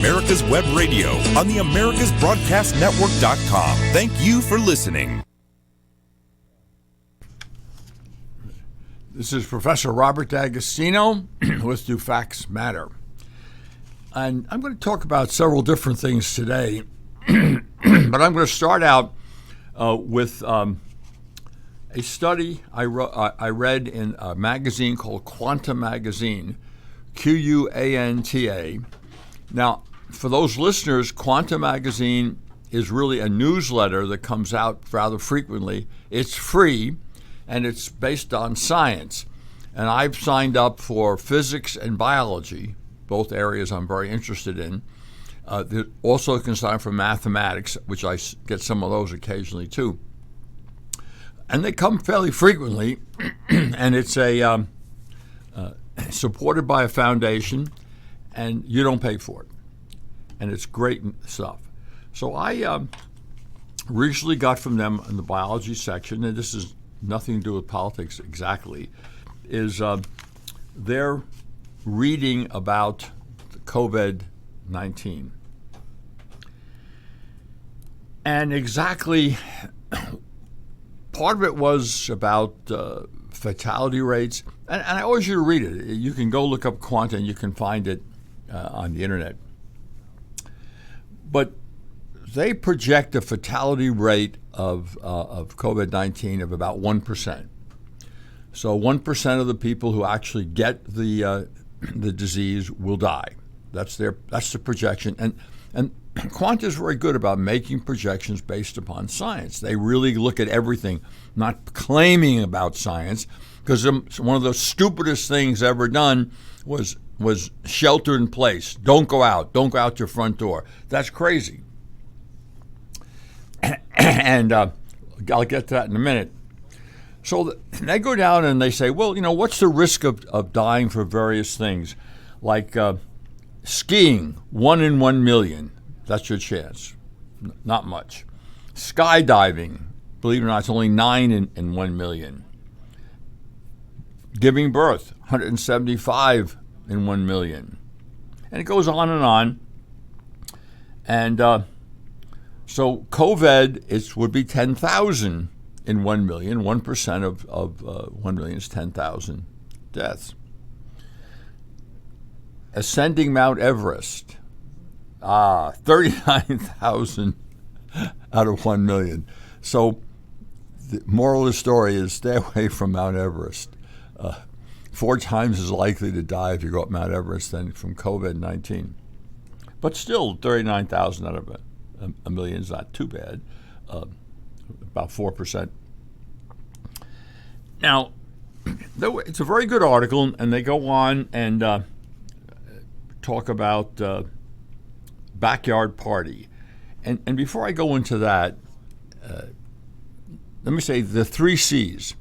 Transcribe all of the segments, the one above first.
America's Web Radio on the AmericasBroadcastNetwork.com. Thank you for listening. This is Professor Robert D'Agostino with Do Facts Matter? And I'm going to talk about several different things today, but I'm going to start out with a study I read in a magazine called Quanta Magazine, Quanta. Now, for those listeners, Quanta Magazine is really a newsletter that comes out rather frequently. It's free, and it's based on science. And I've signed up for physics and biology, both areas I'm very interested in. Also can sign up for mathematics, which I get some of those occasionally too. And they come fairly frequently, and it's supported by a foundation, and you don't pay for it. And it's great stuff. So I recently got from them in the biology section, and this is nothing to do with politics exactly, is their reading about COVID-19. And exactly, part of it was about fatality rates. And I always you to read it. You can go look up Quanta and you can find it on the internet. But they project a fatality rate of COVID-19 of about 1%. So 1% of the people who actually get the disease will die. That's the projection. And Quanta is very good about making projections based upon science. They really look at everything, not claiming about science, because one of the stupidest things ever done was shelter in place. Don't go out your front door. That's crazy. And I'll get to that in a minute. So they go down and they say, well, what's the risk of dying for various things? Like skiing, 1 in 1 million. That's your chance. Not much. Skydiving, believe it or not, it's only 9 in 1 million. Giving birth, 175 in 1 million. And it goes on and on. And so COVID would be 10,000 in 1 million. 1% of 1 million is 10,000 deaths. Ascending Mount Everest, 39,000 out of 1 million. So the moral of the story is stay away from Mount Everest. 4 times as likely to die if you go up Mount Everest than from COVID-19. But still, 39,000 out of a million is not too bad, about 4%. Now, it's a very good article, and they go on and talk about backyard party. And before I go into that, let me say the 3 C's,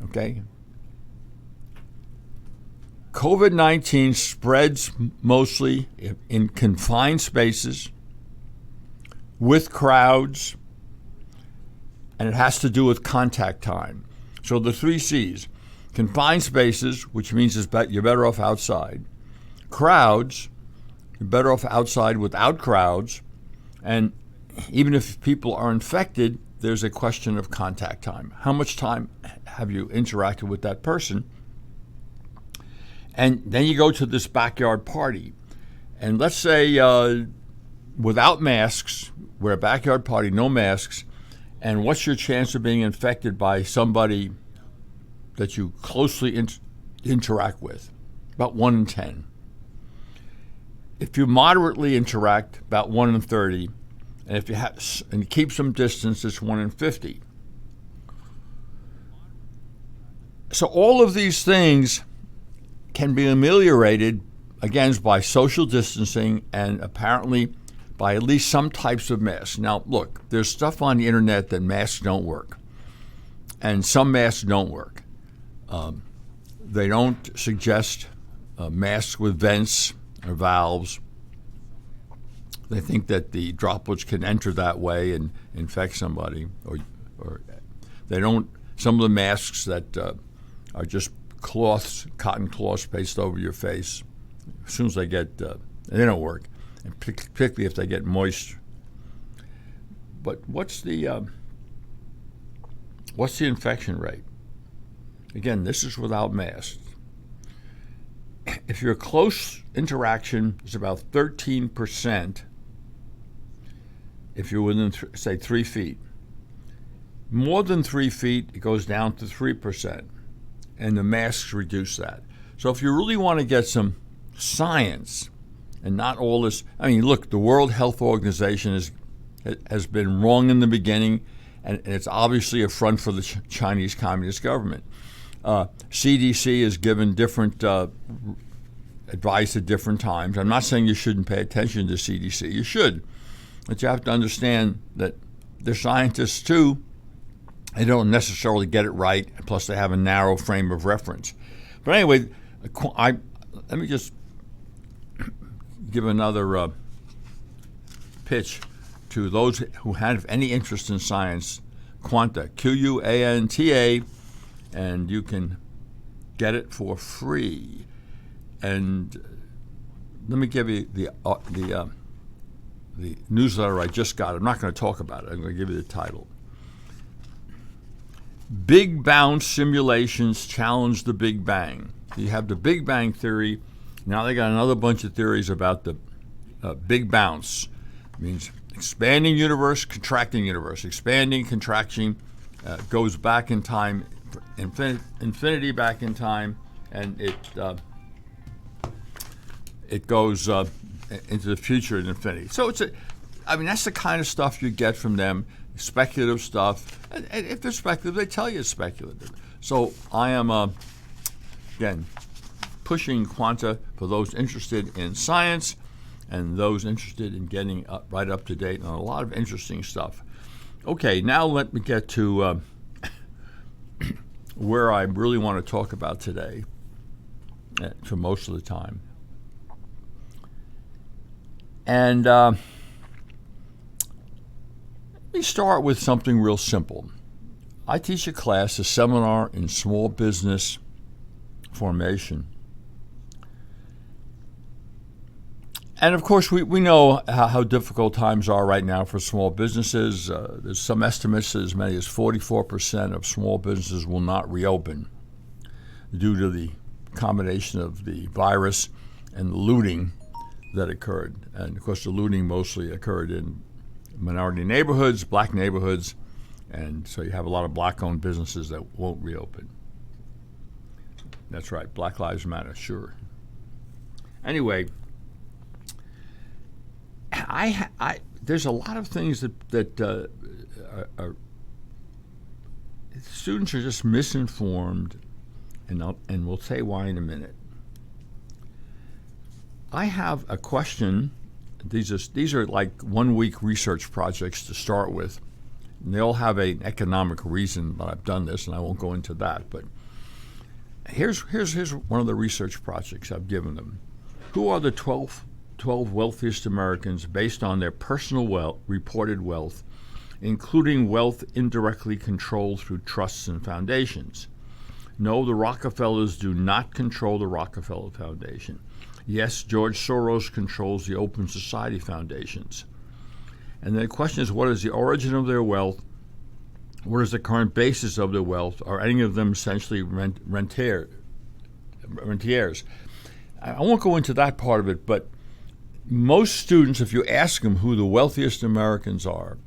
okay? COVID-19 spreads mostly in confined spaces, with crowds, and it has to do with contact time. So the 3 C's, confined spaces, which means you're better off outside. Crowds, you're better off outside without crowds. And even if people are infected, there's a question of contact time. How much time have you interacted with that person? And then you go to this backyard party. And let's say without masks, we're a backyard party, no masks, and what's your chance of being infected by somebody that you closely interact with? About 1 in 10. If you moderately interact, about 1 in 30. And if you keep some distance, it's 1 in 50. So all of these things can be ameliorated, again, by social distancing and apparently by at least some types of masks. Now, look, there's stuff on the internet that masks don't work, and some masks don't work. They don't suggest masks with vents or valves. They think that the droplets can enter that way and infect somebody, or they don't. Some of the masks that are just cloths, cotton cloths pasted over your face, as soon as they get, they don't work. and particularly if they get moist. But what's the infection rate? Again, this is without masks. If your close interaction is about 13%, if you're within, say, 3 feet. More than 3 feet, it goes down to 3%, and the masks reduce that. So if you really want to get some science and not all this, I mean, look, the World Health Organization has been wrong in the beginning, and it's obviously a front for the Chinese Communist government. CDC has given different advice at different times. I'm not saying you shouldn't pay attention to CDC. You should. But you have to understand that they're scientists too. They don't necessarily get it right, plus they have a narrow frame of reference. But anyway, let me just give another pitch to those who have any interest in science. Quanta, Quanta, and you can get it for free. And let me give you the newsletter I just got. I'm not going to talk about it. I'm going to give you the title. Big Bounce Simulations Challenge the Big Bang. You have the Big Bang Theory. Now they got another bunch of theories about the Big Bounce. It means expanding universe, contracting universe. Expanding, contraction, goes back in time, infinity back in time, and it goes into the future in infinity. So that's the kind of stuff you get from them, speculative stuff. And if they're speculative, they tell you it's speculative. So I am, again, pushing Quanta for those interested in science and those interested in getting right up to date on a lot of interesting stuff. Okay, now let me get to where I really want to talk about today for most of the time. And let me start with something real simple. I teach a class, a seminar in small business formation. And of course, we know how difficult times are right now for small businesses. There's some estimates that as many as 44% of small businesses will not reopen due to the combination of the virus and the looting that occurred. And of course, the looting mostly occurred in minority neighborhoods, black neighborhoods, and so you have a lot of black-owned businesses that won't reopen. That's right, Black Lives Matter, sure. Anyway, there's a lot of things that students are just misinformed, and we'll say why in a minute. I have a question. These are like 1 week research projects to start with. And they all have an economic reason that I've done this, and I won't go into that. But here's one of the research projects I've given them. Who are the 12 wealthiest Americans based on their personal reported wealth, including wealth indirectly controlled through trusts and foundations? No, the Rockefellers do not control the Rockefeller Foundation. Yes, George Soros controls the Open Society Foundations. And the question is, what is the origin of their wealth? What is the current basis of their wealth? Are any of them essentially rentiers? I won't go into that part of it, but most students, if you ask them who the wealthiest Americans are,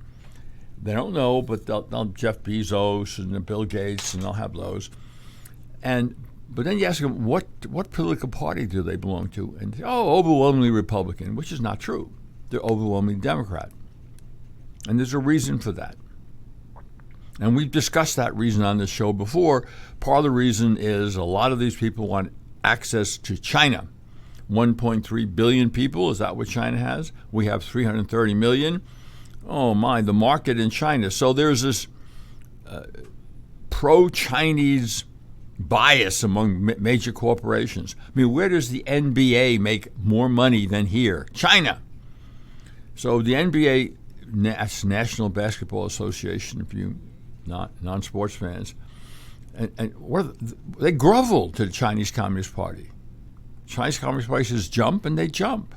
they don't know, but they'll Jeff Bezos and Bill Gates, and they'll have those. But then you ask them, what political party do they belong to? And overwhelmingly Republican, which is not true. They're overwhelmingly Democrat. And there's a reason for that. And we've discussed that reason on this show before. Part of the reason is a lot of these people want access to China. 1.3 billion people, is that what China has? We have 330 million. Oh my, the market in China. So there's this pro-Chinese bias among major corporations. I mean, where does the NBA make more money than here? China. So the NBA, that's National Basketball Association, if you non-sports fans, and they grovel to the Chinese Communist Party. Chinese Communist Party says jump, and they jump.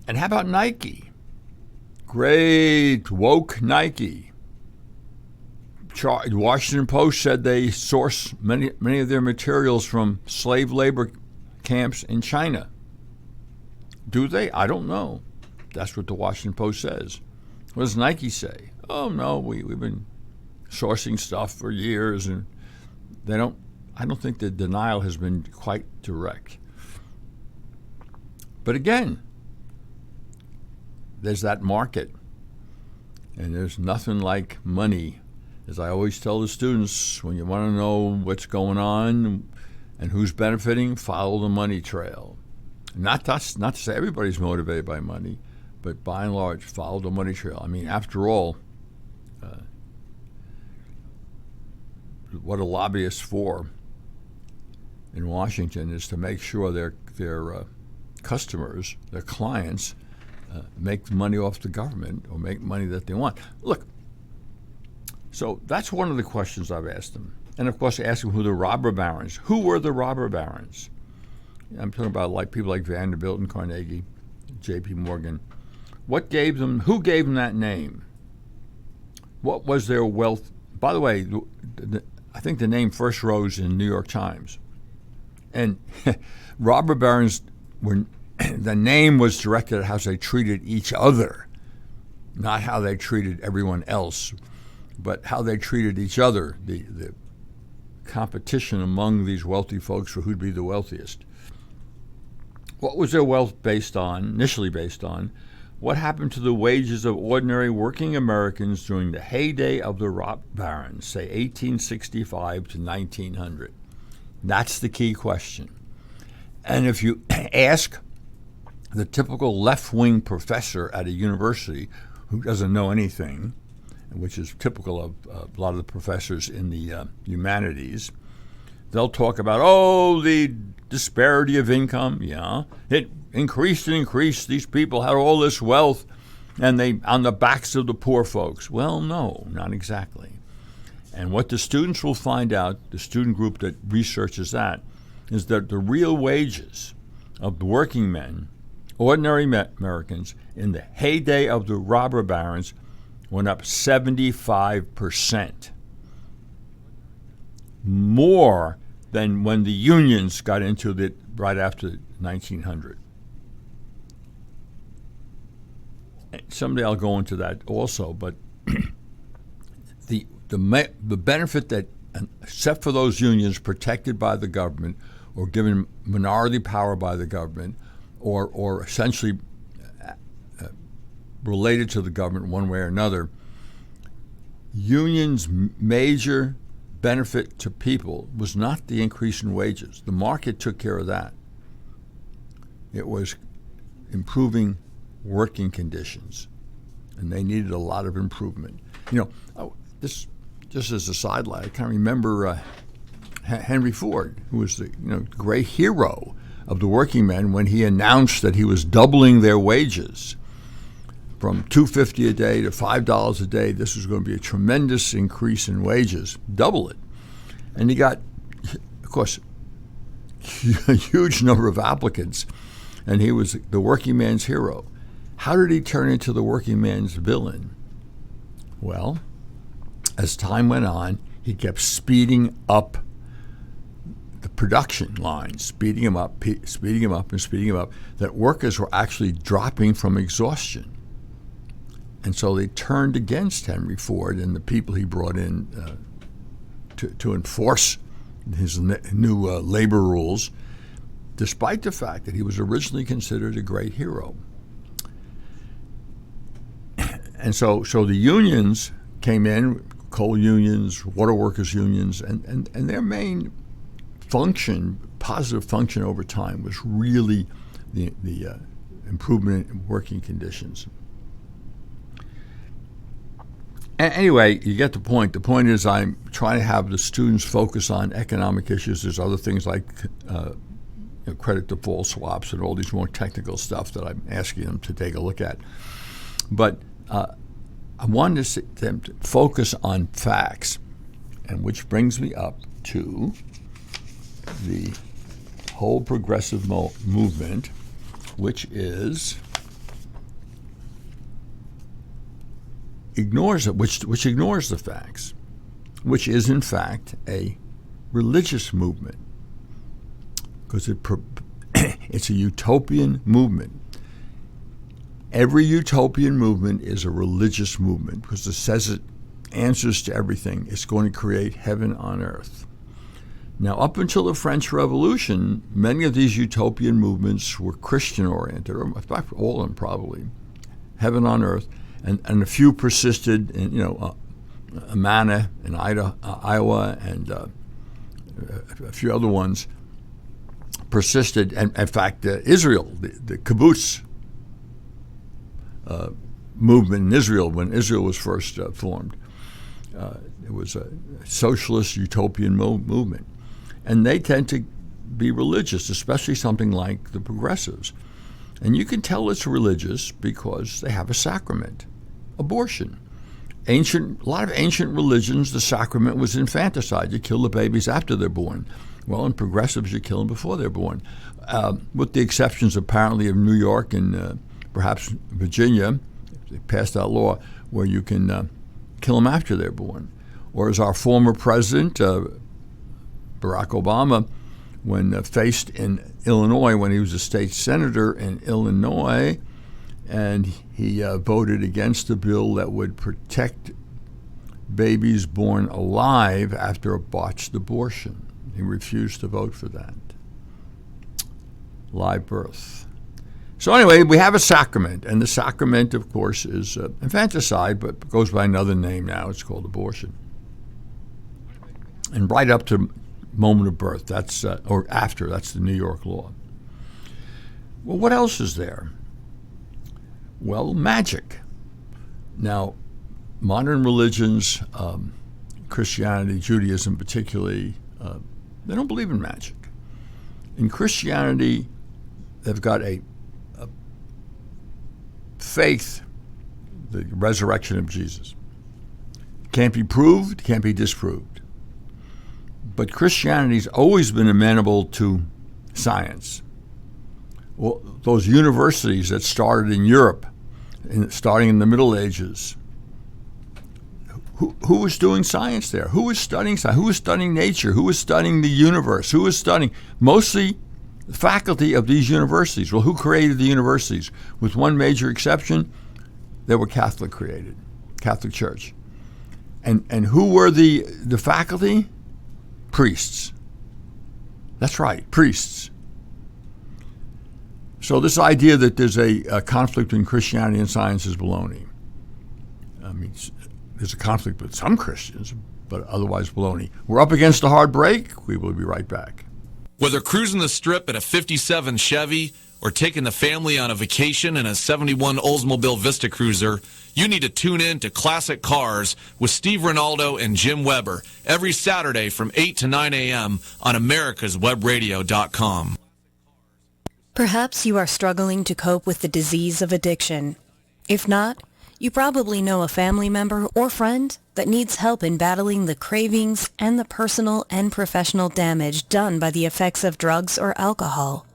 And how about Nike? Great, woke Nike. Washington Post said they source many of their materials from slave labor camps in China. Do they? I don't know. That's what the Washington Post says. What does Nike say? Oh no, we've been sourcing stuff for years, and they don't. I don't think the denial has been quite direct. But again, there's that market, and there's nothing like money. As I always tell the students, when you want to know what's going on and who's benefiting, follow the money trail. Not to say everybody's motivated by money, but by and large, follow the money trail. I mean, after all, what a lobbyist for in Washington is to make sure their customers, their clients, make money off the government or make money that they want. Look, so that's one of the questions I've asked them. And of course, asking who the robber barons. Who were the robber barons? I'm talking about like people like Vanderbilt and Carnegie, J.P. Morgan. Who gave them that name? What was their wealth? By the way, I think the name first rose in New York Times. And robber barons the name was directed at how they treated each other, not how they treated everyone else, but how they treated each other, the competition among these wealthy folks for who'd be the wealthiest. What was their wealth initially based on? What happened to the wages of ordinary working Americans during the heyday of the robber barons, say 1865 to 1900? That's the key question. And if you ask the typical left-wing professor at a university who doesn't know anything, which is typical of a lot of the professors in the humanities, they'll talk about, the disparity of income. Yeah, it increased and increased. These people had all this wealth, and they on the backs of the poor folks. Well, no, not exactly. And what the students will find out, the student group that researches that, is that the real wages of the working men, ordinary Americans, in the heyday of the robber barons went up 75%. More than when the unions got into it right after 1900. Someday I'll go into that also, but the benefit that, except for those unions protected by the government or given minority power by the government or essentially related to the government one way or another, unions' major benefit to people was not the increase in wages. The market took care of that. It was improving working conditions, and they needed a lot of improvement. This just as a sidelight, I can remember Henry Ford, who was the great hero of the working men when he announced that he was doubling their wages from $2.50 a day to $5 a day. This was going to be a tremendous increase in wages, double it. And he got, of course, a huge number of applicants, and he was the working man's hero. How did he turn into the working man's villain? Well, as time went on, he kept speeding up the production lines, speeding them up, that workers were actually dropping from exhaustion. And so they turned against Henry Ford and the people he brought in to enforce his new labor rules, despite the fact that he was originally considered a great hero. And so the unions came in, coal unions, water workers unions, and their main function, positive function over time, was really the improvement in working conditions. Anyway, you get the point. The point is I'm trying to have the students focus on economic issues. There's other things like credit default swaps and all these more technical stuff that I'm asking them to take a look at. But I wanted them to focus on facts, and which brings me up to the whole progressive movement, which is ignores it, which ignores the facts, which is in fact a religious movement, because it's a utopian movement. Every utopian movement is a religious movement because it says it answers to everything. It's going to create heaven on earth. Now, up until the French Revolution, many of these utopian movements were Christian-oriented, or in fact, all of them probably, heaven on earth, and a few persisted in, Amana in Iowa, and a few other ones persisted. And in fact, Israel, the kibbutz movement in Israel, when Israel was first formed, it was a socialist utopian movement. And they tend to be religious, especially something like the progressives. And you can tell it's religious because they have a sacrament, abortion. A lot of ancient religions, the sacrament was infanticide. You kill the babies after they're born. Well, in progressives, you kill them before they're born, with the exceptions apparently of New York and perhaps Virginia. They passed that law where you can kill them after they're born. Or as our former president, Barack Obama, when faced in Illinois, when he was a state senator in Illinois, and he voted against a bill that would protect babies born alive after a botched abortion. He refused to vote for that. Live birth. So anyway, we have a sacrament, and the sacrament, of course, is infanticide, but goes by another name now. It's called abortion. And right up to moment of birth, that's or after, that's the New York law. Well, what else is there? Well, magic. Now, modern religions, Christianity, Judaism particularly, they don't believe in magic. In Christianity, they've got a faith, the resurrection of Jesus. Can't be proved, can't be disproved. But Christianity's always been amenable to science. Well, those universities that started in Europe, starting in the Middle Ages, who was doing science there? Who was studying science? Who was studying nature? Who was studying the universe? Who was studying? Mostly the faculty of these universities. Well, who created the universities? With one major exception, they were Catholic Church. And who were the faculty? Priests. That's right, priests. So this idea that there's a conflict between Christianity and science is baloney. I mean, there's a conflict with some Christians, but otherwise baloney. We're up against a hard break. We will be right back. Whether cruising the strip in a 57 Chevy or taking the family on a vacation in a 71 Oldsmobile Vista Cruiser, you need to tune in to Classic Cars with Steve Ronaldo and Jim Weber every Saturday from 8 to 9 a.m. on americaswebradio.com. Perhaps you are struggling to cope with the disease of addiction. If not, you probably know a family member or friend that needs help in battling the cravings and the personal and professional damage done by the effects of drugs or alcohol.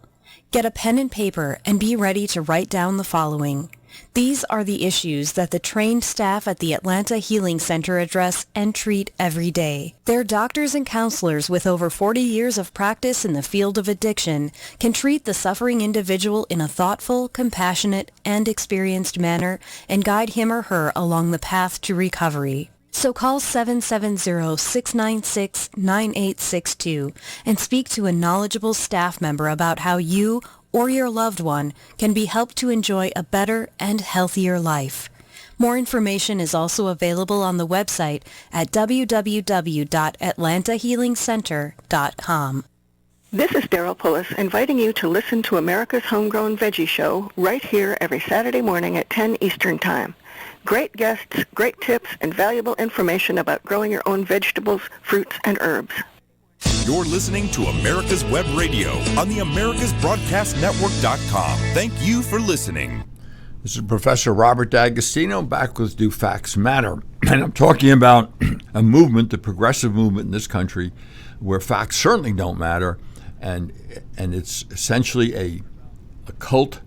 Get a pen and paper and be ready to write down the following. These are the issues that the trained staff at the Atlanta Healing Center address and treat every day. Their doctors and counselors with over 40 years of practice in the field of addiction can treat the suffering individual in a thoughtful, compassionate, and experienced manner and guide him or her along the path to recovery. So call 770-696-9862 and speak to a knowledgeable staff member about how you or your loved one can be helped to enjoy a better and healthier life. More information is also available on the website at www.atlantahealingcenter.com. This is Daryl Pullis inviting you to listen to America's Homegrown Veggie Show right here every Saturday morning at 10 Eastern Time. Great guests, great tips, and valuable information about growing your own vegetables, fruits, and herbs. You're listening to America's Web Radio on the AmericasBroadcastNetwork.com. Thank you for listening. This is Professor Robert D'Agostino back with Do Facts Matter? And I'm talking about a movement, the progressive movement in this country, where facts certainly don't matter, and it's essentially a cult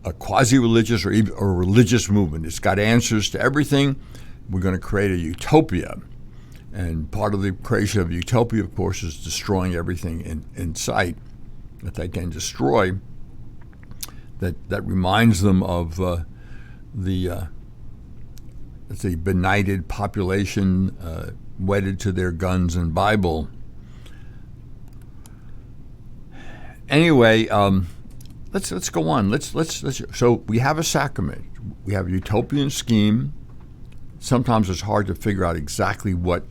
a quasi-religious or even a religious movement. It's got answers to everything. We're going to create a utopia. And part of the creation of utopia, of course, is destroying everything in sight that they can destroy. That reminds them of the benighted population wedded to their guns and Bible. Anyway, let's go on. Let's. So we have a sacrament. We have a utopian scheme. Sometimes it's hard to figure out exactly what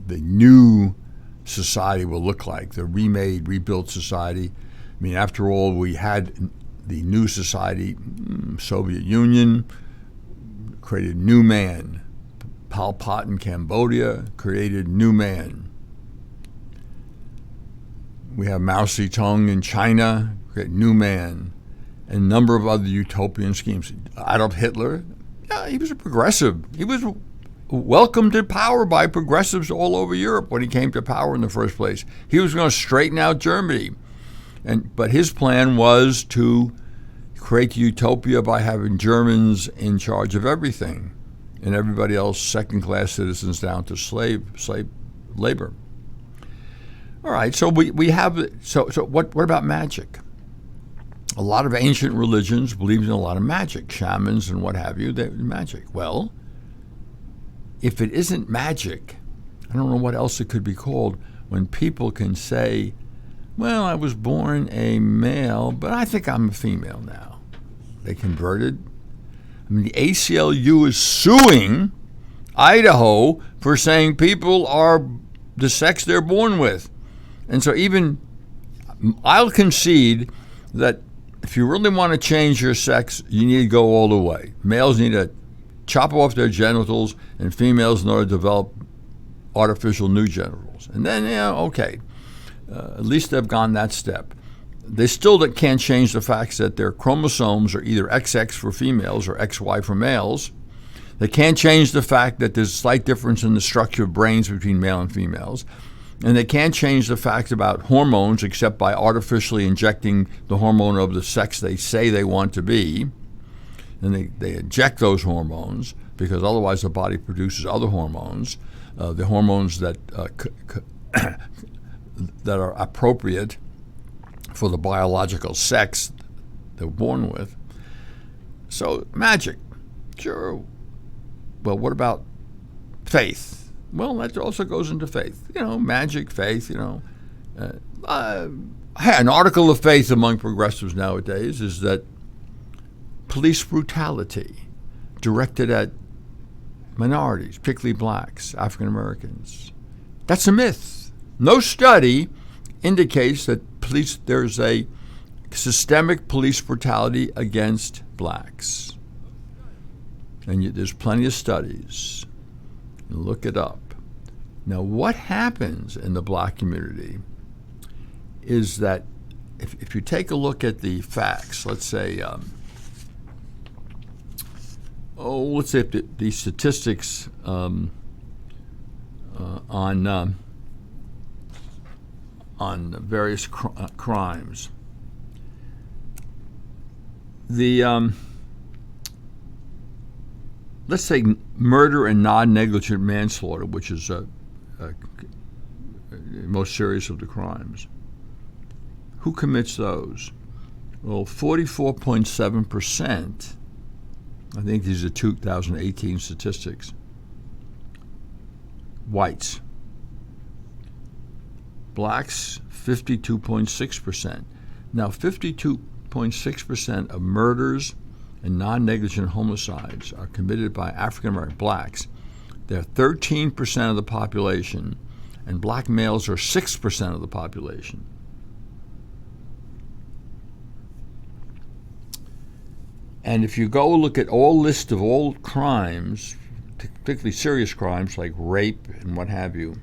the new society will look like, the remade, rebuilt society. I mean, after all, we had the new society, Soviet Union, created new man. Pol Pot in Cambodia created new man. We have Mao Zedong in China, created new man, and a number of other utopian schemes. Adolf Hitler, yeah, he was a progressive. He was welcomed to power by progressives all over Europe when he came to power in the first place. He was going to straighten out Germany. But his plan was to create utopia by having Germans in charge of everything and everybody else second-class citizens down to slave labor. All right, so we have so what about magic? A lot of ancient religions believed in a lot of magic, shamans and what have you. They're magic. Well, if it isn't magic, I don't know what else it could be called when people can say, well, I was born a male, but I think I'm a female now. They converted. I mean, the ACLU is suing Idaho for saying people are the sex they're born with. And so even I'll concede that if you really want to change your sex, you need to go all the way. Males need to chop off their genitals, and females in order to develop artificial new genitals. And then, okay, at least they've gone that step. They still can't change the fact that their chromosomes are either XX for females or XY for males. They can't change the fact that there's a slight difference in the structure of brains between male and females. And they can't change the facts about hormones except by artificially injecting the hormone of the sex they say they want to be. And they inject those hormones because otherwise the body produces other hormones, the hormones that that are appropriate for the biological sex they're born with. So magic, sure. Well, what about faith? Well, that also goes into faith. Magic, faith, an article of faith among progressives nowadays is that police brutality directed at minorities, particularly blacks, African Americans, that's a myth. No study indicates that there's a systemic police brutality against blacks. And there's plenty of studies. Look it up. Now, what happens in the black community is that if you take a look at the facts, let's say, the statistics on various crimes. Let's say murder and non-negligent manslaughter, which is the most serious of the crimes. Who commits those? Well, 44.7%. I think these are 2018 statistics. Whites. Blacks, 52.6%. Now, 52.6% of murders and non-negligent homicides are committed by African American blacks. They're 13% of the population, and black males are 6% of the population. And if you go look at all lists of all crimes, particularly serious crimes like rape and what have you,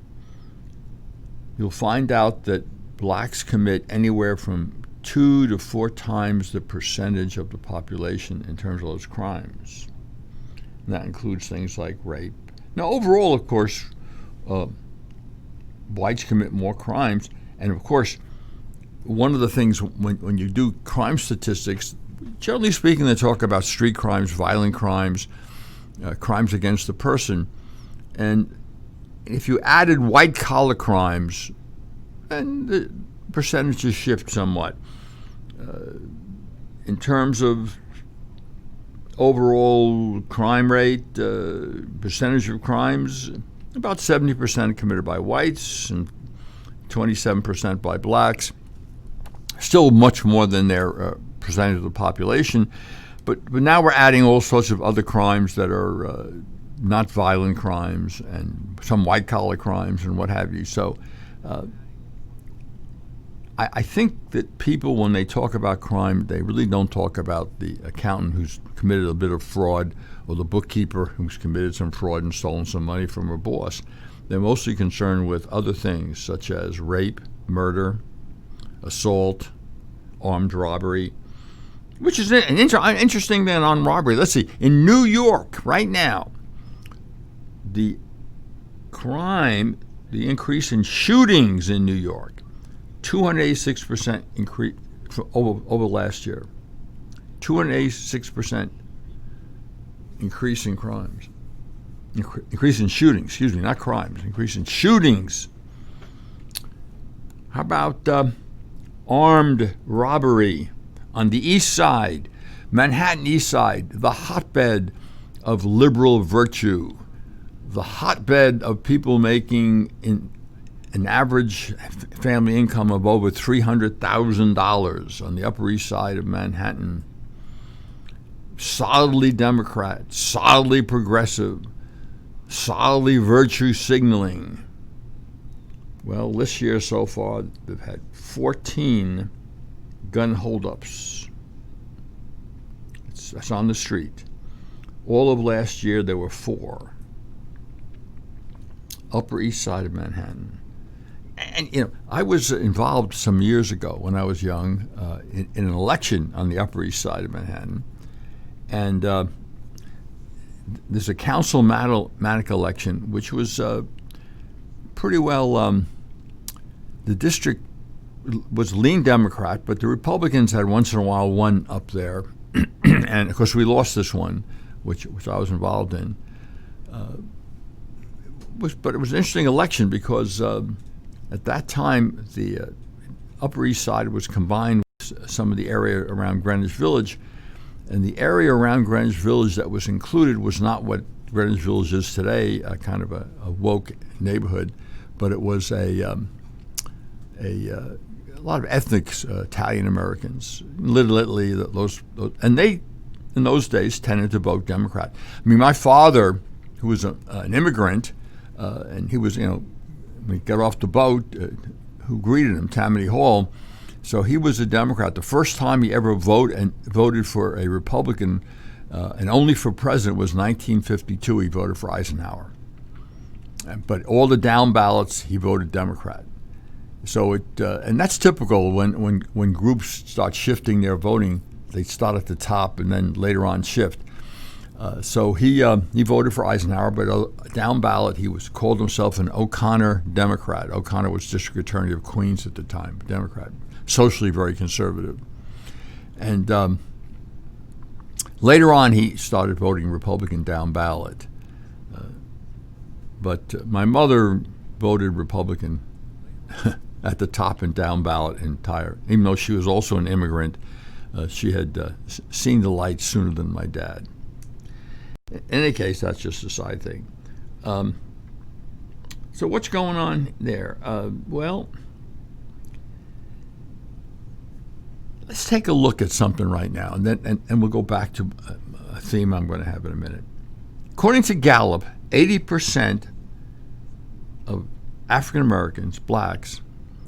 you'll find out that blacks commit anywhere from 2 to 4 times the percentage of the population in terms of those crimes. And that includes things like rape. Now, overall, of course, whites commit more crimes. And, of course, one of the things when you do crime statistics, generally speaking, they talk about street crimes, violent crimes, crimes against the person. And if you added white-collar crimes, then the percentages shift somewhat. In terms of overall crime rate, percentage of crimes, about 70% committed by whites and 27% by blacks. Still much more than their percentage of the population. But now we're adding all sorts of other crimes that are not violent crimes and some white-collar crimes and what have you. So I think that people, when they talk about crime, they really don't talk about the accountant who's committed a bit of fraud or the bookkeeper who's committed some fraud and stolen some money from her boss. They're mostly concerned with other things such as rape, murder, assault, armed robbery, which is an interesting thing on robbery. Let's see. In New York right now, the increase in shootings in New York, 286% increase over last year. 286% increase in crimes. Increase in shootings, excuse me, not crimes. Increase in shootings. How about armed robbery on the East Side, Manhattan East Side, the hotbed of liberal virtue, the hotbed of people making an average family income of over $300,000 on the Upper East Side of Manhattan. Solidly Democrat, solidly progressive, solidly virtue signaling. Well, this year so far, they've had 14 gun holdups. That's on the street. All of last year, there were 4. Upper East Side of Manhattan. And, I was involved some years ago when I was young in an election on the Upper East Side of Manhattan. And there's a councilmanic election, which was pretty well, the district was lean Democrat, but the Republicans had once in a while one up there. And, of course, we lost this one, which I was involved in. But it was an interesting election because at that time, the Upper East Side was combined with some of the area around Greenwich Village. And the area around Greenwich Village that was included was not what Greenwich Village is today, kind of a woke neighborhood, but it was a lot of ethnic Italian Americans, literally and they in those days tended to vote Democrat. I mean, my father, who was an immigrant, and he was, when he got off the boat, who greeted him, Tammany Hall. So he was a Democrat. The first time he ever voted for a Republican, and only for president, was 1952. He voted for Eisenhower. But all the down ballots, he voted Democrat. So and that's typical when groups start shifting their voting. They start at the top and then later on shift. So he voted for Eisenhower, but down ballot he called himself an O'Connor Democrat. O'Connor was district attorney of Queens at the time, Democrat, socially very conservative. And later on he started voting Republican down ballot. But my mother voted Republican at the top and down ballot entire. Even though she was also an immigrant, she had seen the light sooner than my dad. In any case, that's just a side thing. So what's going on there? Well, let's take a look at something right now, and we'll go back to a theme I'm going to have in a minute. According to Gallup, 80% of African Americans, blacks,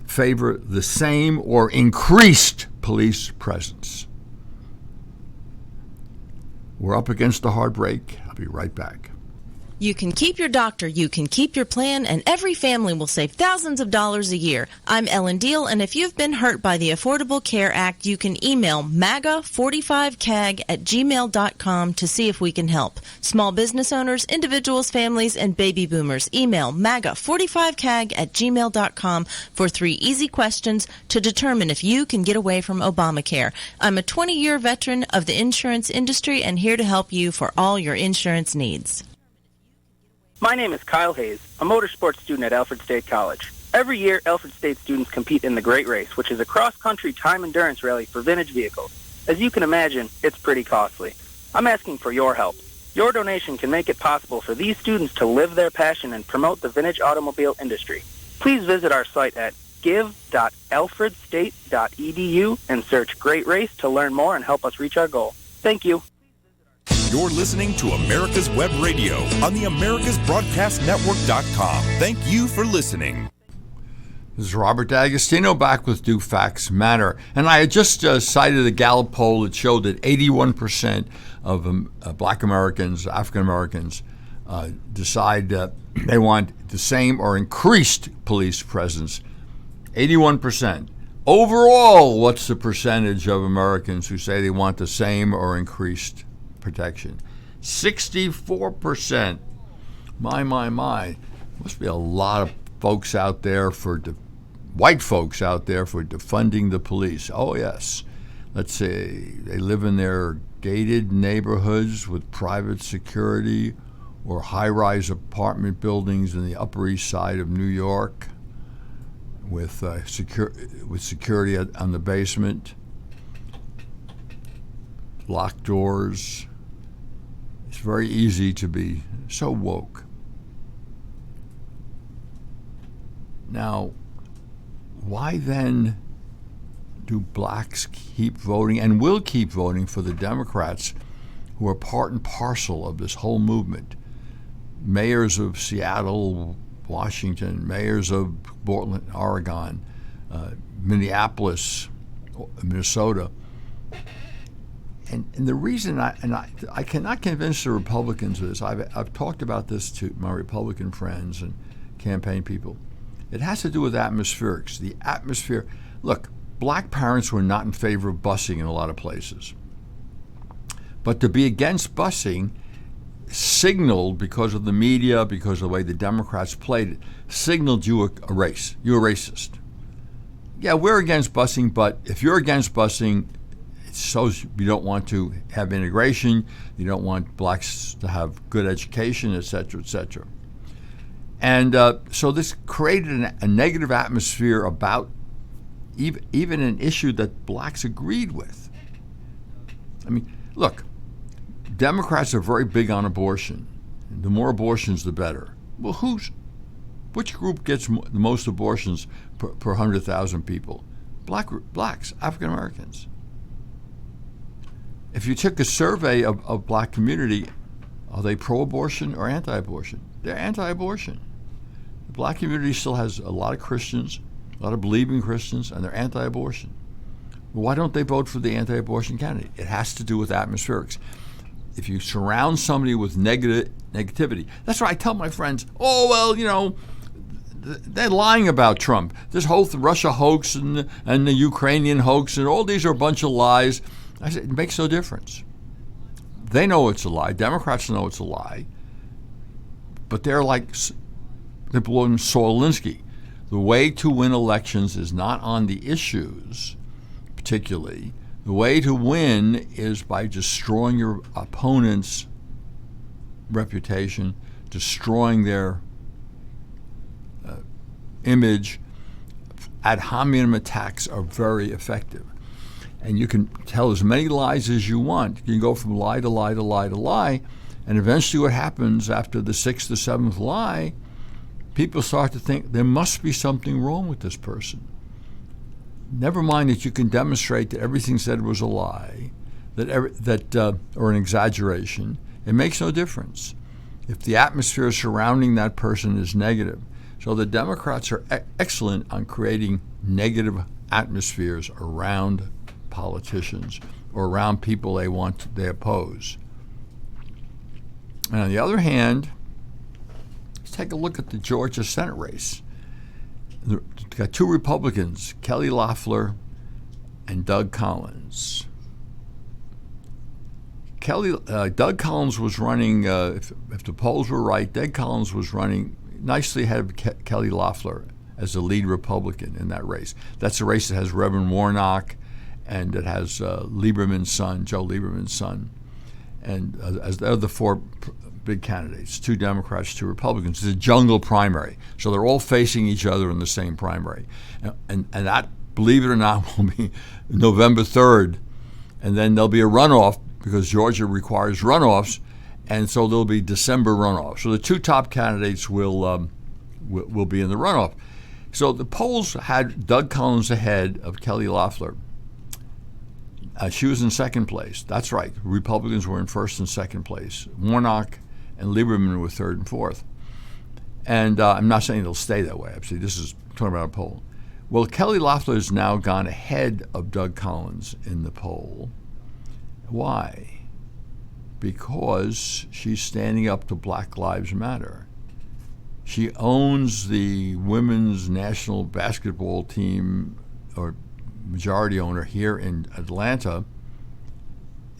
favor the same or increased police presence. We're up against a hard break. I'll be right back. You can keep your doctor, you can keep your plan, and every family will save thousands of dollars a year. I'm Ellen Deal, and if you've been hurt by the Affordable Care Act, you can email MAGA45CAG@gmail.com to see if we can help. Small business owners, individuals, families, and baby boomers, email MAGA45CAG@gmail.com for 3 easy questions to determine if you can get away from Obamacare. I'm a 20-year veteran of the insurance industry and here to help you for all your insurance needs. My name is Kyle Hayes, a motorsports student at Alfred State College. Every year, Alfred State students compete in the Great Race, which is a cross-country time endurance rally for vintage vehicles. As you can imagine, it's pretty costly. I'm asking for your help. Your donation can make it possible for these students to live their passion and promote the vintage automobile industry. Please visit our site at give.alfredstate.edu and search Great Race to learn more and help us reach our goal. Thank you. You're listening to America's Web Radio on the AmericasBroadcastNetwork.com. Thank you for listening. This is Robert D'Agostino back with Do Facts Matter. And I had just cited a Gallup poll that showed that 81% of black Americans, African Americans, decide they want the same or increased police presence. 81%. Overall, what's the percentage of Americans who say they want the same or increased protection? 64%. My. Must be a lot of folks out there white folks out there for defunding the police. Oh, yes. Let's say they live in their gated neighborhoods with private security or high-rise apartment buildings in the Upper East Side of New York with security on the basement, locked doors. It's very easy to be so woke. Now, why then do blacks keep voting and will keep voting for the Democrats who are part and parcel of this whole movement? Mayors of Seattle, Washington, mayors of Portland, Oregon, Minneapolis, Minnesota. And the reason I cannot convince the Republicans of this, I've talked about this to my Republican friends and campaign people. It has to do with atmospherics. The atmosphere. Look, black parents were not in favor of busing in a lot of places. But to be against busing signaled, because of the media, because of the way the Democrats played it, signaled you a race. You're a racist. Yeah, we're against busing, but if you're against busing, it shows you don't want to have integration, you don't want blacks to have good education, et cetera, et cetera. And so this created a negative atmosphere about even an issue that blacks agreed with. I mean, look, Democrats are very big on abortion. The more abortions, the better. Well, which group gets the most abortions per 100,000 people? Blacks, African Americans. If you took a survey of black community, are they pro-abortion or anti-abortion? They're anti-abortion. The black community still has a lot of Christians, a lot of believing Christians, and they're anti-abortion. Well, why don't they vote for the anti-abortion candidate? It has to do with atmospherics. If you surround somebody with negativity, that's why I tell my friends, oh, well, they're lying about Trump. This whole Russia hoax and the Ukrainian hoax and all these are a bunch of lies. I said, it makes no difference. They know it's a lie. Democrats know it's a lie. But they're blowing Saul Alinsky. The way to win elections is not on the issues, particularly. The way to win is by destroying your opponent's reputation, destroying their image. Ad hominem attacks are very effective. And you can tell as many lies as you want. You can go from lie to lie to lie to lie. And eventually what happens after the 6th or 7th lie, people start to think there must be something wrong with this person. Never mind that you can demonstrate that everything said was a lie, or an exaggeration. It makes no difference if the atmosphere surrounding that person is negative. So the Democrats are excellent on creating negative atmospheres around politicians or around people they oppose. And on the other hand, take a look at the Georgia Senate race. Got two Republicans, Kelly Loeffler and Doug Collins. Doug Collins was running, if the polls were right, Doug Collins was running nicely ahead of Kelly Loeffler as the lead Republican in that race. That's a race that has Reverend Warnock, and it has Lieberman's son, Joe Lieberman's son, and as they're the four big candidates, two Democrats, two Republicans. It's a jungle primary, so they're all facing each other in the same primary, and that, believe it or not, will be November 3rd, and then there'll be a runoff because Georgia requires runoffs, and so there'll be December runoff. So the two top candidates will be in the runoff. So the polls had Doug Collins ahead of Kelly Loeffler. She was in second place. That's right. Republicans were in first and second place. Warnock and Lieberman were third and fourth. And I'm not saying it'll stay that way. Absolutely, this is talking about a poll. Well, Kelly Loeffler has now gone ahead of Doug Collins in the poll. Why? Because she's standing up to Black Lives Matter. She owns the women's national basketball team, or majority owner, here in Atlanta,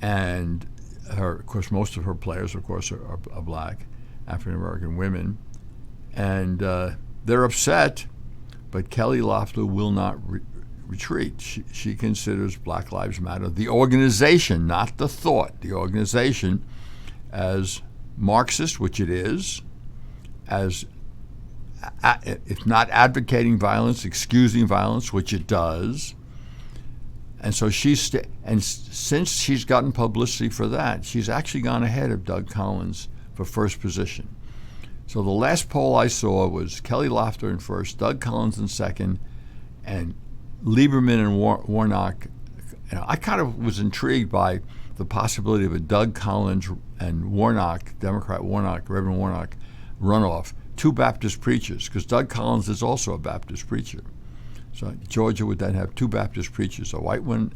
and of course, most of her players, of course, are black, African-American women, and they're upset, but Kelly Loeffler will not retreat. She considers Black Lives Matter, the organization, not the thought, the organization, as Marxist, which it is, as if not advocating violence, excusing violence, which it does. And so since she's gotten publicity for that, she's actually gone ahead of Doug Collins for first position. So the last poll I saw was Kelly Loeffler in first, Doug Collins in second, and Lieberman and Warnock. I kind of was intrigued by the possibility of a Doug Collins and Warnock, Democrat Warnock, Reverend Warnock, runoff. Two Baptist preachers, because Doug Collins is also a Baptist preacher. So Georgia would then have two Baptist preachers, a white one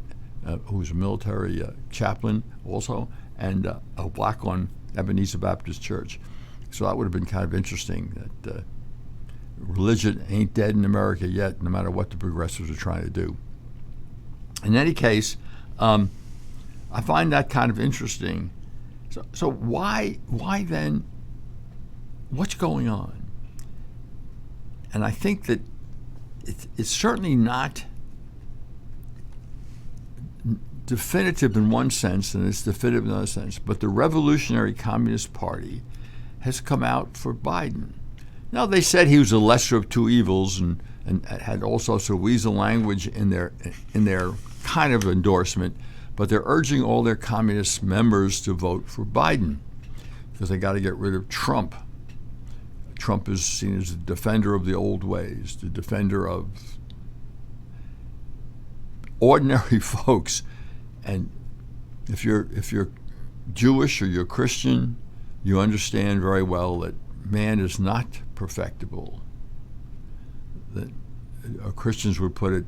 who's a military chaplain also, and a black one, Ebenezer Baptist Church. So that would have been kind of interesting, that religion ain't dead in America yet, no matter what the progressives are trying to do. In any case, I find that kind of interesting. So why then, what's going on? And I think that it's certainly not definitive in one sense, and it's definitive in another sense, but the Revolutionary Communist Party has come out for Biden. Now, they said he was the lesser of two evils and had all sorts of weasel language in their kind of endorsement, but they're urging all their communist members to vote for Biden because they got to get rid of Trump. Trump is seen as the defender of the old ways, the defender of ordinary folks. And if you're Jewish or you're Christian, you understand very well that man is not perfectible. That Christians would put it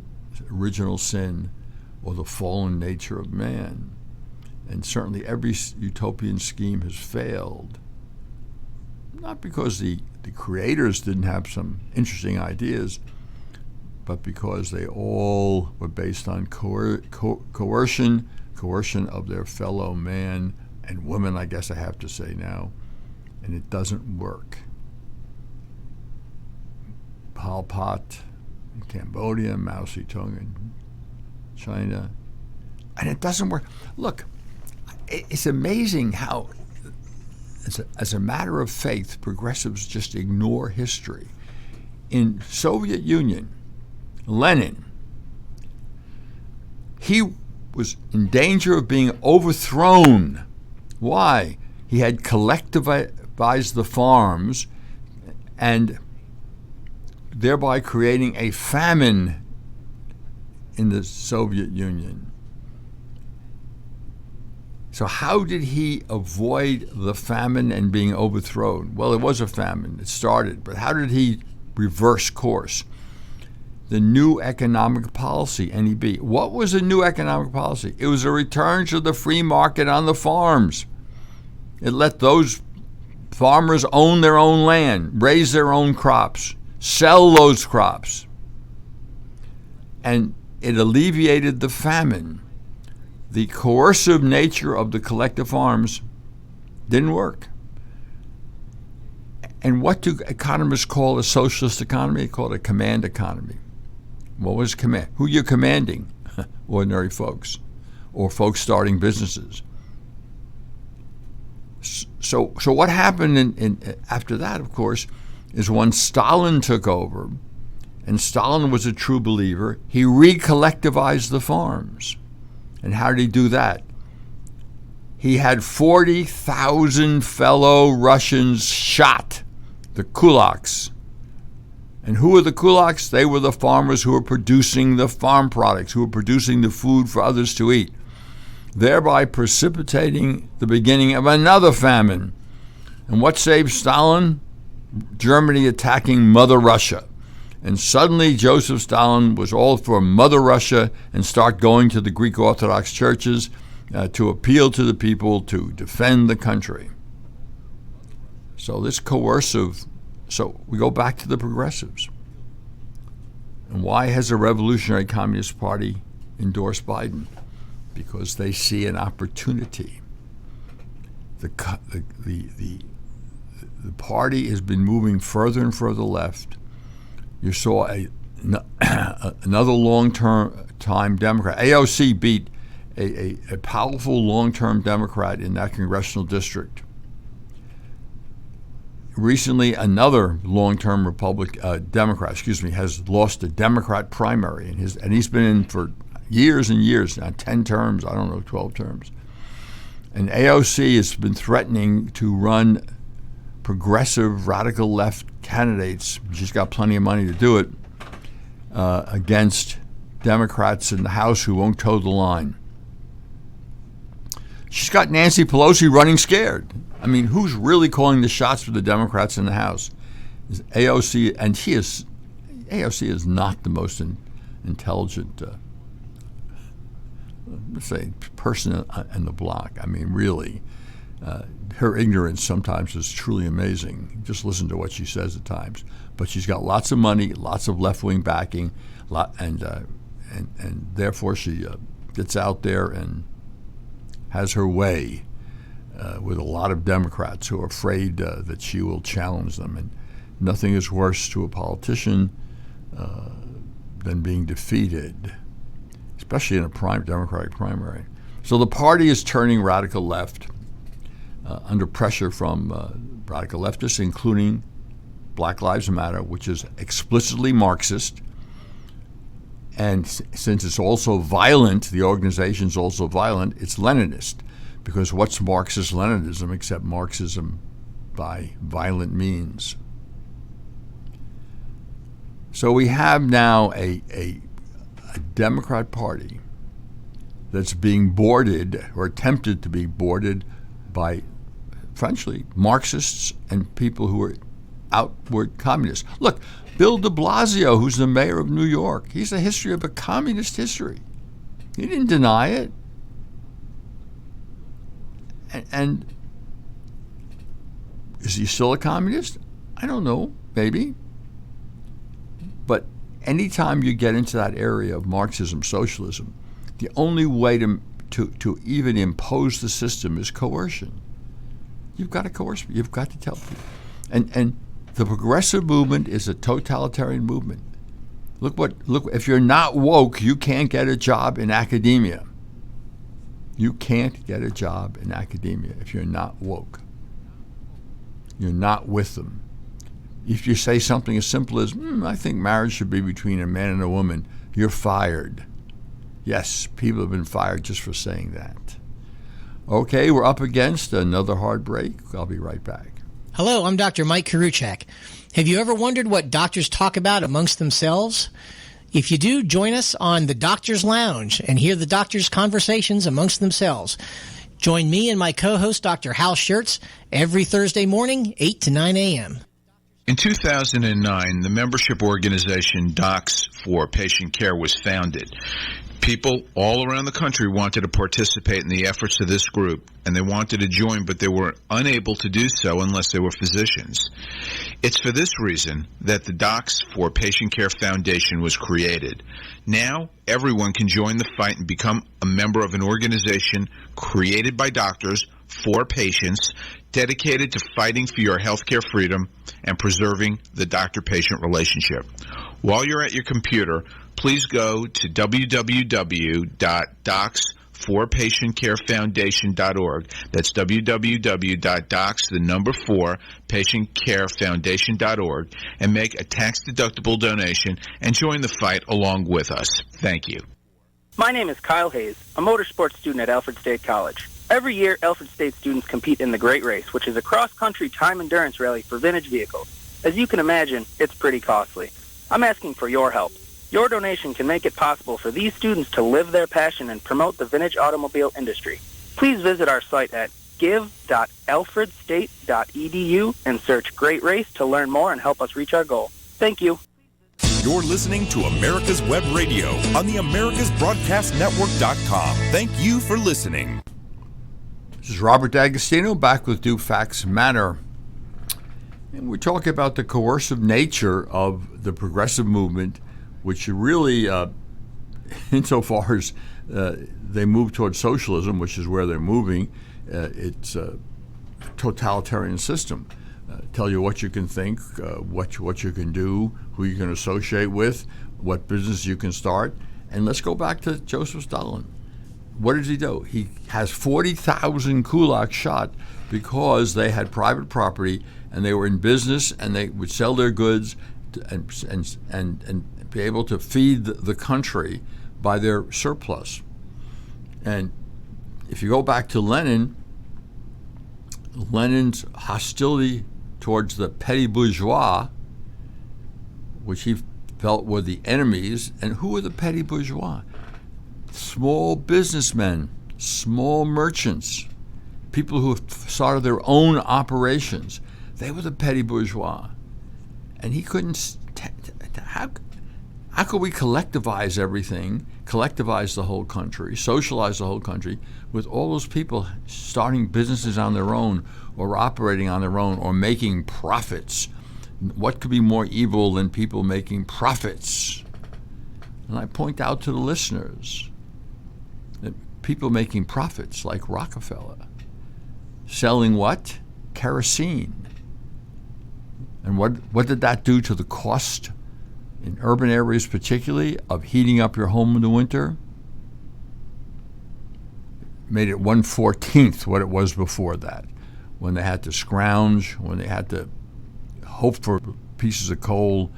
original sin or the fallen nature of man. And certainly every utopian scheme has failed. Not because the creators didn't have some interesting ideas, but because they all were based on coercion of their fellow man and women, I guess I have to say now, and it doesn't work. Pol Pot in Cambodia, Mao Zedong in China, and it doesn't work. Look, it's amazing how, as a matter of faith, progressives just ignore history. In Soviet Union, Lenin, he was in danger of being overthrown. Why? He had collectivized the farms and thereby creating a famine in the Soviet Union. So how did he avoid the famine and being overthrown? Well, it was a famine. It started. But how did he reverse course? The new economic policy, NEP. What was the new economic policy? It was a return to the free market on the farms. It let those farmers own their own land, raise their own crops, sell those crops. And it alleviated the famine. The coercive nature of the collective farms didn't work. And what do economists call a socialist economy? They call it a command economy. What was command? Who you're commanding? Ordinary folks or folks starting businesses. So what happened after that, of course, is when Stalin took over, and Stalin was a true believer, he re-collectivized the farms. And how did he do that? He had 40,000 fellow Russians shot, the kulaks. And who were the kulaks? They were the farmers who were producing the farm products, who were producing the food for others to eat, thereby precipitating the beginning of another famine. And what saved Stalin? Germany attacking Mother Russia. And suddenly Joseph Stalin was all for Mother Russia and start going to the Greek Orthodox churches to appeal to the people to defend the country. So this coercive, so we go back to the progressives. And why has the Revolutionary Communist Party endorsed Biden? Because they see an opportunity. The party has been moving further and further left. You saw another long-term Democrat. AOC beat a powerful long-term Democrat in that congressional district. Recently, another long-term Democrat, has lost a Democrat primary, and he's been in for years and years now, 10 terms, 12 terms. And AOC has been threatening to run progressive radical left candidates, she's got plenty of money to do it, against Democrats in the House who won't toe the line. She's got Nancy Pelosi running scared. I mean, who's really calling the shots for the Democrats in the House? Is AOC, and AOC is not the most intelligent, let's say, person in the block. I mean, really. Her ignorance sometimes is truly amazing. Just listen to what she says at times. But she's got lots of money, lots of left-wing backing, and therefore she gets out there and has her way with a lot of Democrats who are afraid that she will challenge them. And nothing is worse to a politician than being defeated, especially in a Democratic primary. So the party is turning radical left. Under pressure from radical leftists, including Black Lives Matter, which is explicitly Marxist. And since it's also violent, the organization's also violent, it's Leninist. Because what's Marxist-Leninism except Marxism by violent means? So we have now a Democrat Party that's being boarded or attempted to be boarded by, frankly, Marxists and people who are outward communists. Look, Bill de Blasio, who's the mayor of New York, he's a history of a communist history. He didn't deny it. And is he still a communist? I don't know, maybe. But anytime you get into that area of Marxism, socialism, the only way to even impose the system is coercion. You've got to coerce. You've got to tell people. And the progressive movement is a totalitarian movement. Look, if you're not woke, you can't get a job in academia. You can't get a job in academia if you're not woke. You're not with them. If you say something as simple as, I think marriage should be between a man and a woman, you're fired. Yes, people have been fired just for saying that. Okay, we're up against another hard break. I'll be right back. Hello, I'm Dr. Mike Karuchak. Have you ever wondered what doctors talk about amongst themselves? If you do, join us on the Doctor's Lounge and hear the doctors' conversations amongst themselves. Join me and my co-host, Dr. Hal Schertz, every Thursday morning, 8 to 9 a.m. In 2009, the membership organization Docs for Patient Care was founded. People all around the country wanted to participate in the efforts of this group, and they wanted to join, but they were unable to do so unless they were physicians. It's for this reason that the Docs for Patient Care Foundation was created. Now, everyone can join the fight and become a member of an organization created by doctors for patients, dedicated to fighting for your healthcare freedom and preserving the doctor-patient relationship. While you're at your computer, please go to www.docs4patientcarefoundation.org. That's www.docs4patientcarefoundation.org and make a tax-deductible donation and join the fight along with us. Thank you. My name is Kyle Hayes, a motorsports student at Alfred State College. Every year, Alfred State students compete in the Great Race, which is a cross-country time endurance rally for vintage vehicles. As you can imagine, it's pretty costly. I'm asking for your help. Your donation can make it possible for these students to live their passion and promote the vintage automobile industry. Please visit our site at give.alfredstate.edu and search Great Race to learn more and help us reach our goal. Thank you. You're listening to America's Web Radio on the AmericasBroadcastNetwork.com. Thank you for listening. This is Robert D'Agostino back with Do Facts Matter. And we're talking about the coercive nature of the progressive movement, which really, insofar as they move towards socialism, which is where they're moving, it's a totalitarian system. Tell you what you can think, what you can do, who you can associate with, what business you can start. And let's go back to Joseph Stalin. What does he do? He has 40,000 kulaks shot because they had private property and they were in business and they would sell their goods and be able to feed the country by their surplus. And if you go back to Lenin's hostility towards the petty bourgeois, which he felt were the enemies, and who were the petty bourgeois? Small businessmen, small merchants, people who started their own operations. They were the petty bourgeois. And he couldn't, how could we collectivize everything, collectivize the whole country, socialize the whole country with all those people starting businesses on their own or operating on their own or making profits? What could be more evil than people making profits? And I point out to the listeners that people making profits like Rockefeller, selling what? Kerosene. And what did that do to the cost in urban areas particularly of heating up your home in the winter? Made it 1/14 what it was before that, when they had to scrounge, when they had to hope for pieces of coal.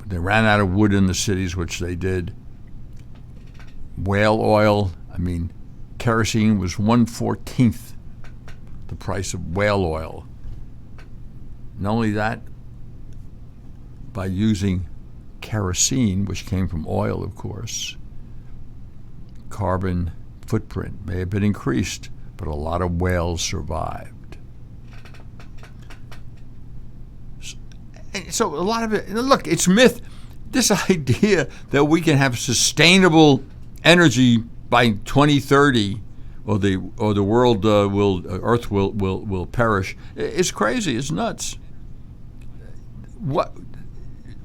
They ran out of wood in the cities, which they did. Whale oil, kerosene was 1/14 the price of whale oil. Not only that, by using kerosene, which came from oil, of course, carbon footprint may have been increased, but a lot of whales survived. So a lot of it, look, it's myth. This idea that we can have sustainable energy by 2030, or the world Earth will perish, is crazy. It's nuts. What?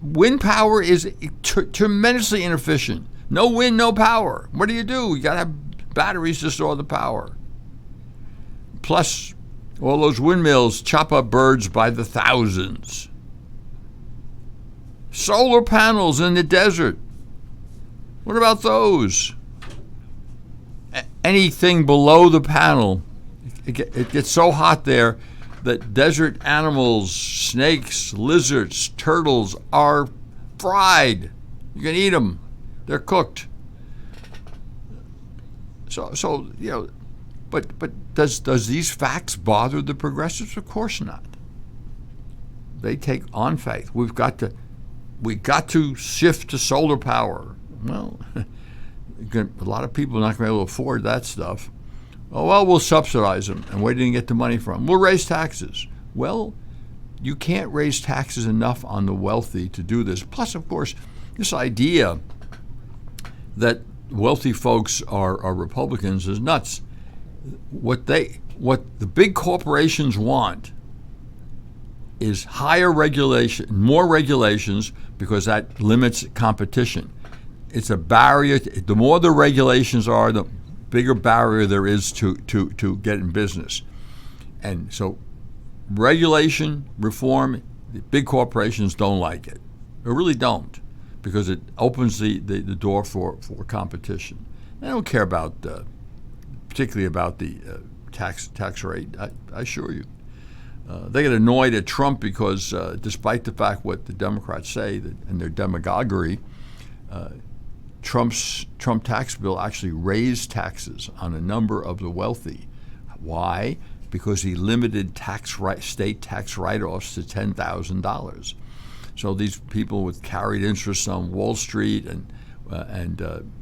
Wind power is tremendously inefficient. No wind, no power. What do? You got to have batteries to store the power. Plus, all those windmills chop up birds by the thousands. Solar panels in the desert. What about those? Anything below the panel, it gets so hot there that desert animals, snakes, lizards, turtles are fried. You can eat them. They're cooked. So but does these facts bother the progressives? Of course not. They take on faith. We got to shift to solar power. Well, a lot of people are not going to be able to afford that stuff. Oh, well, we'll subsidize them. And where did you get the money from? We'll raise taxes. Well, you can't raise taxes enough on the wealthy to do this. Plus, of course, this idea that wealthy folks are Republicans is nuts. What the big corporations want is higher regulation, more regulations, because that limits competition. It's a barrier. The more the regulations are, the bigger barrier there is to get in business. And so regulation, reform, the big corporations don't like it. They really don't, because it opens the door for competition. They don't care about, particularly about the tax rate, I assure you. They get annoyed at Trump because despite the fact what the Democrats say and their demagoguery, Trump tax bill actually raised taxes on a number of the wealthy. Why? Because he limited state tax write-offs to $10,000. So these people with carried interests on Wall Street and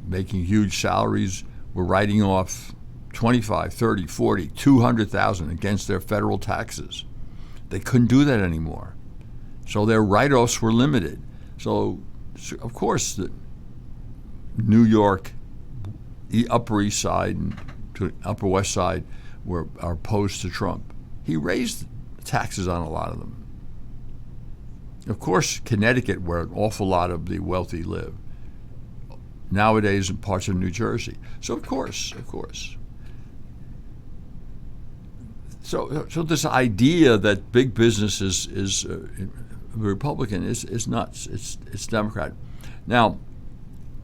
making huge salaries were writing off $25,000, $30,000, $40,000, $200,000 against their federal taxes. They couldn't do that anymore. So their write-offs were limited. So of course, the New York, the Upper East Side and to Upper West Side are opposed to Trump. He raised taxes on a lot of them. Of course, Connecticut, where an awful lot of the wealthy live, nowadays in parts of New Jersey. So of course. So this idea that big business is Republican is nuts. It's Democrat. Now,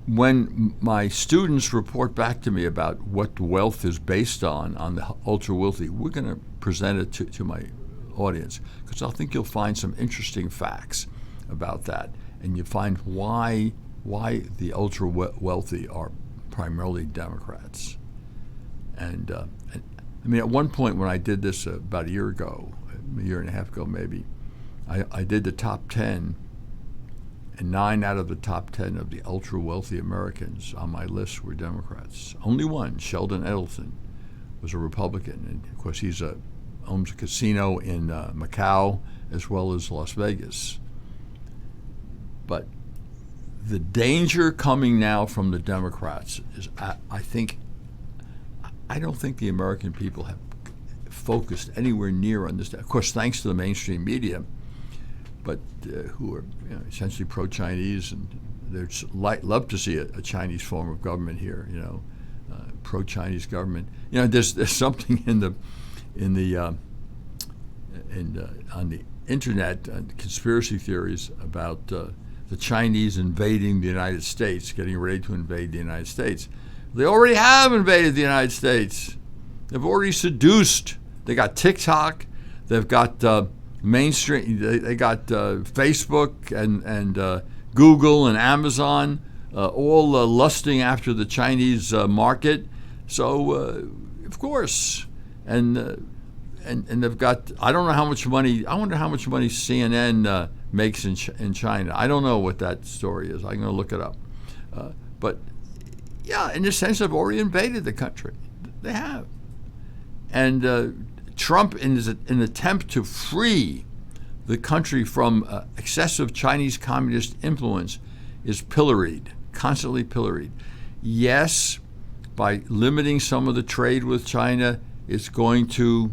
when my students report back to me about what wealth is based on the ultra wealthy, we're going to present it to my audience, because I think you'll find some interesting facts about that, and you find why the ultra wealthy are primarily Democrats. And I mean, at one point when I did this about a year and a half ago maybe, I did the top 10, and 9 out of the top 10 of the ultra wealthy Americans on my list were Democrats. Only one, Sheldon Adelson, was a Republican, and of course he owns a casino in Macau as well as Las Vegas. But the danger coming now from the Democrats is, I don't think the American people have focused anywhere near on this. Of course, thanks to the mainstream media, but who are essentially pro-Chinese, and they'd love to see a Chinese form of government here. Pro-Chinese government. There's something on the internet, conspiracy theories about the Chinese invading the United States, getting ready to invade the United States. They already have invaded the United States. They've already seduced. They got TikTok. They've got mainstream. They got Facebook and Google and Amazon, all lusting after the Chinese market. So of course, and they've got. I don't know how much money. I wonder how much money CNN makes in China. I don't know what that story is. I'm going to look it up. But yeah, in a sense, they've already invaded the country. They have. And Trump, in an attempt to free the country from excessive Chinese communist influence, is pilloried, constantly pilloried. Yes, by limiting some of the trade with China, it's going to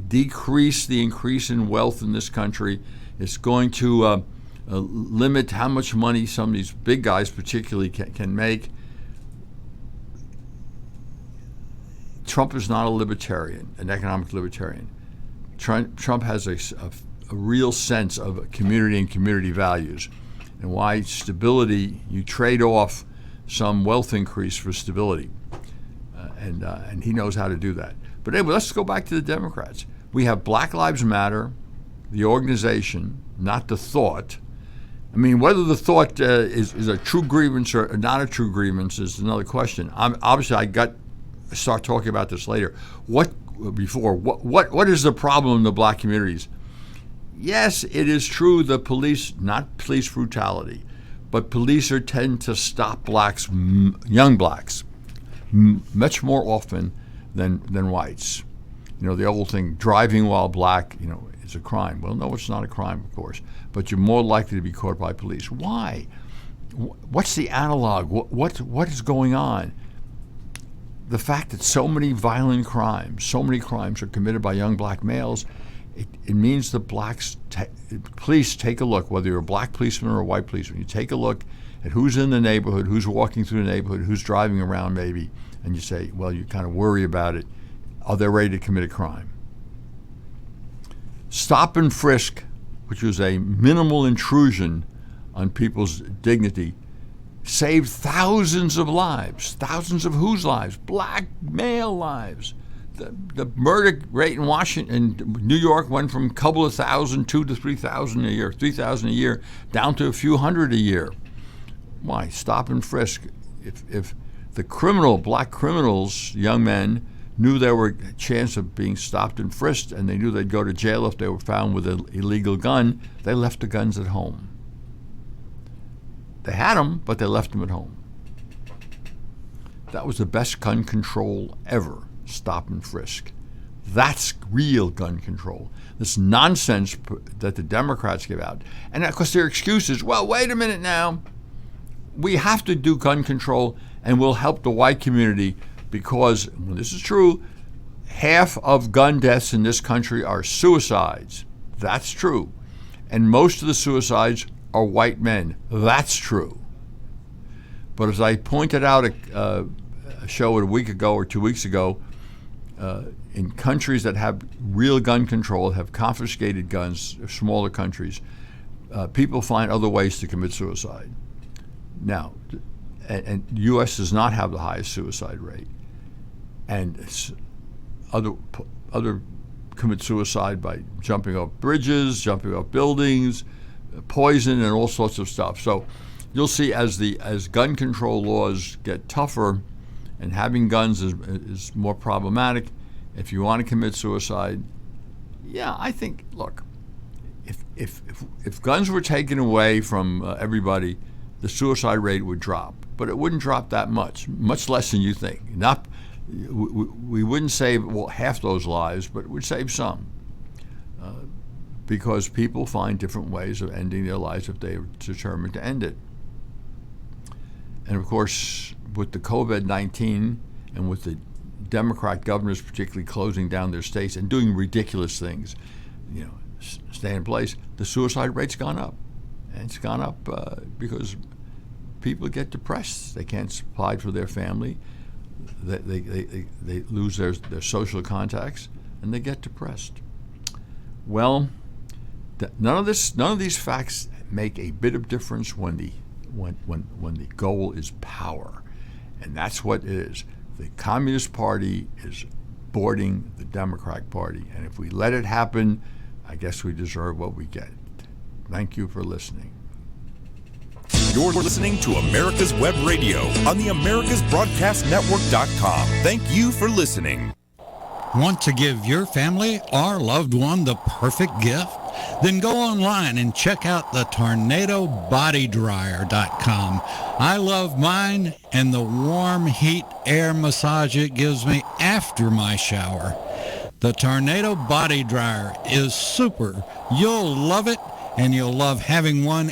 decrease the increase in wealth in this country. It's going to limit how much money some of these big guys particularly can make. Trump is not a libertarian, an economic libertarian. Trump has a real sense of community and community values, and why stability, you trade off some wealth increase for stability, and he knows how to do that. But anyway, let's go back to the Democrats. We have Black Lives Matter, the organization, not the thought. I mean, whether the thought is a true grievance or not a true grievance is another question. Obviously, I start talking about this later. What is the problem in the black communities? Yes, it is true the police, not police brutality, but police tend to stop blacks, young blacks, much more often than whites. The old thing, driving while black, is a crime. Well, no, it's not a crime, of course, but you're more likely to be caught by police. Why? what's the analog? What is going on? The fact that so many violent crimes, so many crimes are committed by young black males, it means the police take a look, whether you're a black policeman or a white policeman, you take a look at who's in the neighborhood, who's walking through the neighborhood, who's driving around maybe, and you say, well, you kind of worry about it. Are they ready to commit a crime? Stop and frisk, which was a minimal intrusion on people's dignity, saved thousands of lives. Thousands of whose lives? Black male lives. The murder rate in Washington, New York, went from a couple of thousand, 2,000 to 3,000 a year, 3,000 a year, down to a few hundred a year. Why? Stop and frisk. If the black criminals, young men, knew there were a chance of being stopped and frisked, and they knew they'd go to jail if they were found with an illegal gun, they left the guns at home. They had them, but they left them at home. That was the best gun control ever. Stop and frisk. That's real gun control. This nonsense that the Democrats give out. And of course their excuse is, well, wait a minute now. We have to do gun control and we'll help the white community because, well, this is true, half of gun deaths in this country are suicides. That's true. And most of the suicides are white men. That's true. But as I pointed out a show a week ago or 2 weeks ago, in countries that have real gun control, have confiscated guns, smaller countries, people find other ways to commit suicide. Now, and the U.S. does not have the highest suicide rate. And other commit suicide by jumping off bridges, jumping off buildings, poison, and all sorts of stuff. So you'll see as gun control laws get tougher, and having guns is more problematic. If you want to commit suicide, yeah, I think, look, if guns were taken away from everybody, the suicide rate would drop. But it wouldn't drop that much less than you think. We wouldn't save half those lives, but we'd save some. Because people find different ways of ending their lives if they're determined to end it. And of course, with the COVID-19 and with the Democrat governors particularly closing down their states and doing ridiculous things, stay in place, the suicide rate's gone up. And it's gone up because people get depressed. They can't provide for their family. They lose their social contacts, and they get depressed. Well, none of these facts make a bit of difference when the goal is power, and that's what it is. The Communist Party is boarding the Democratic Party, and if we let it happen, I guess we deserve what we get. Thank you for listening. You're listening to America's Web Radio on the AmericasBroadcastNetwork.com. Thank you for listening. Want to give your family or loved one the perfect gift? Then go online and check out the TornadoBodyDryer.com. I love mine and the warm heat air massage it gives me after my shower. The Tornado Body Dryer is super. You'll love it, and you'll love having one